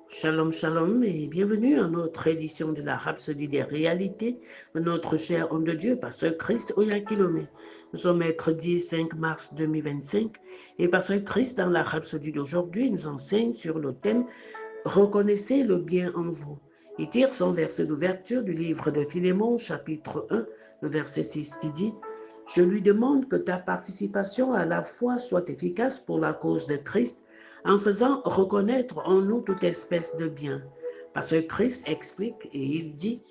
Shalom, shalom et bienvenue à notre édition de la Rhapsodie des réalités de notre cher homme de Dieu, Pasteur Christ Oyakilome. Nous sommes mercredi 5 mars 2025 et Pasteur Christ, dans la Rhapsodie d'aujourd'hui, nous enseigne sur le thème « Reconnaissez le bien en vous ». Il tire son verset d'ouverture du livre de Philémon, chapitre 1, le verset 6 qui dit « Je lui demande que ta participation à la foi soit efficace pour la cause de Christ, en faisant reconnaître en nous toute espèce de bien. » Parce que Christ explique et il dit,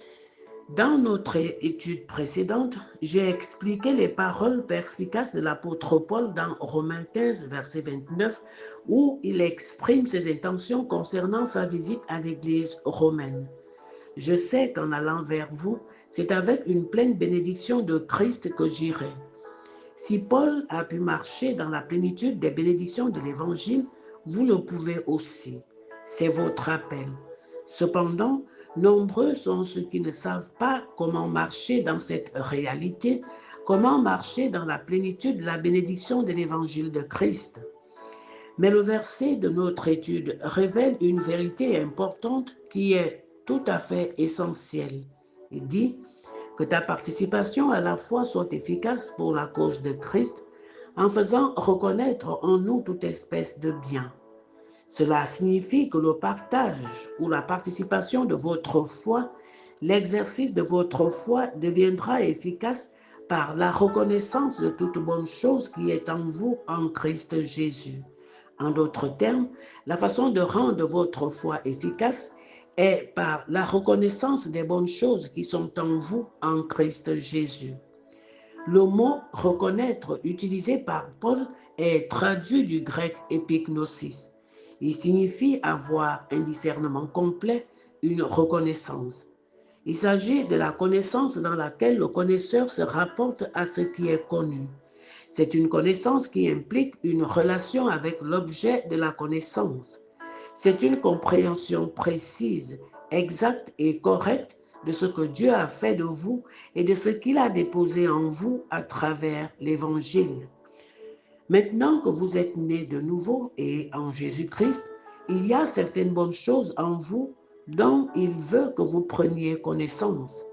dans notre étude précédente, j'ai expliqué les paroles perspicaces de l'apôtre Paul dans Romains 15, verset 29, où il exprime ses intentions concernant sa visite à l'église romaine. Je sais qu'en allant vers vous, c'est avec une pleine bénédiction de Christ que j'irai. Si Paul a pu marcher dans la plénitude des bénédictions de l'Évangile, vous le pouvez aussi. C'est votre appel. Cependant, nombreux sont ceux qui ne savent pas comment marcher dans cette réalité, comment marcher dans la plénitude de la bénédiction de l'Évangile de Christ. Mais le verset de notre étude révèle une vérité importante qui est tout à fait essentielle. Il dit que ta participation à la foi soit efficace pour la cause de Christ, en faisant reconnaître en nous toute espèce de bien. Cela signifie que le partage ou la participation de votre foi, l'exercice de votre foi deviendra efficace par la reconnaissance de toute bonne chose qui est en vous en Christ Jésus. En d'autres termes, la façon de rendre votre foi efficace est par la reconnaissance des bonnes choses qui sont en vous en Christ Jésus. Le mot « reconnaître » utilisé par Paul est traduit du grec « epignosis ». Il signifie avoir un discernement complet, une reconnaissance. Il s'agit de la connaissance dans laquelle le connaisseur se rapporte à ce qui est connu. C'est une connaissance qui implique une relation avec l'objet de la connaissance. C'est une compréhension précise, exacte et correcte de ce que Dieu a fait de vous et de ce qu'il a déposé en vous à travers l'Évangile. Maintenant que vous êtes nés de nouveau et en Jésus-Christ, il y a certaines bonnes choses en vous dont il veut que vous preniez connaissance.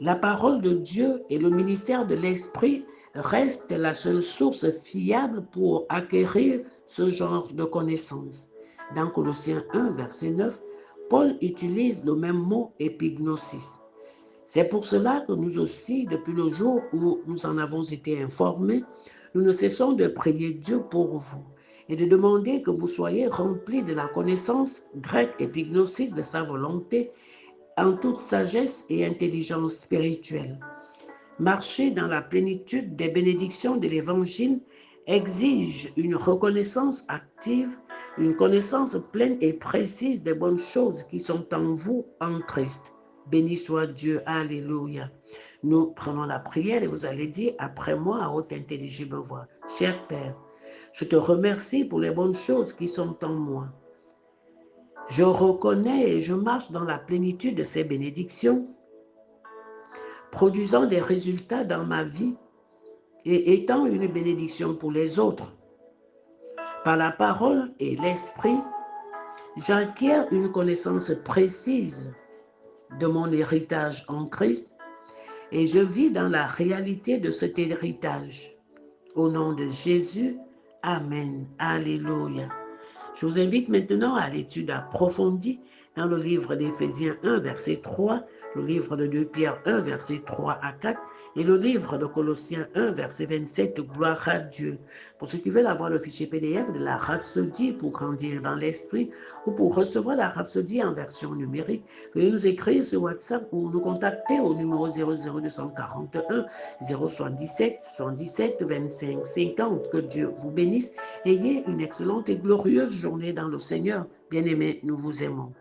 La parole de Dieu et le ministère de l'Esprit restent la seule source fiable pour acquérir ce genre de connaissances. Dans Colossiens 1, verset 9, Paul utilise le même mot épignosis. C'est pour cela que nous aussi, depuis le jour où nous en avons été informés, nous ne cessons de prier Dieu pour vous et de demander que vous soyez remplis de la connaissance grecque épignosis de sa volonté en toute sagesse et intelligence spirituelle. Marcher dans la plénitude des bénédictions de l'Évangile exige une reconnaissance active, une connaissance pleine et précise des bonnes choses qui sont en vous en Christ. Béni soit Dieu, alléluia. Nous prenons la prière et vous allez dire après moi à haute intelligible voix. Cher Père, je te remercie pour les bonnes choses qui sont en moi. Je reconnais et je marche dans la plénitude de ces bénédictions, produisant des résultats dans ma vie et étant une bénédiction pour les autres. Par la parole et l'esprit, j'acquiers une connaissance précise de mon héritage en Christ et je vis dans la réalité de cet héritage. Au nom de Jésus, Amen. Alléluia. Je vous invite maintenant à l'étude approfondie dans le livre d'Éphésiens 1, verset 3, le livre de 2 Pierre 1, verset 3 à 4 et le livre de Colossiens 1, verset 27, gloire à Dieu. Pour ceux qui veulent avoir le fichier PDF de la Rhapsodie pour grandir dans l'esprit ou pour recevoir la Rhapsodie en version numérique, veuillez nous écrire sur WhatsApp ou nous contacter au numéro 00241 077 77 25 50. Que Dieu vous bénisse. Ayez une excellente et glorieuse journée dans le Seigneur. Bien-aimés, nous vous aimons.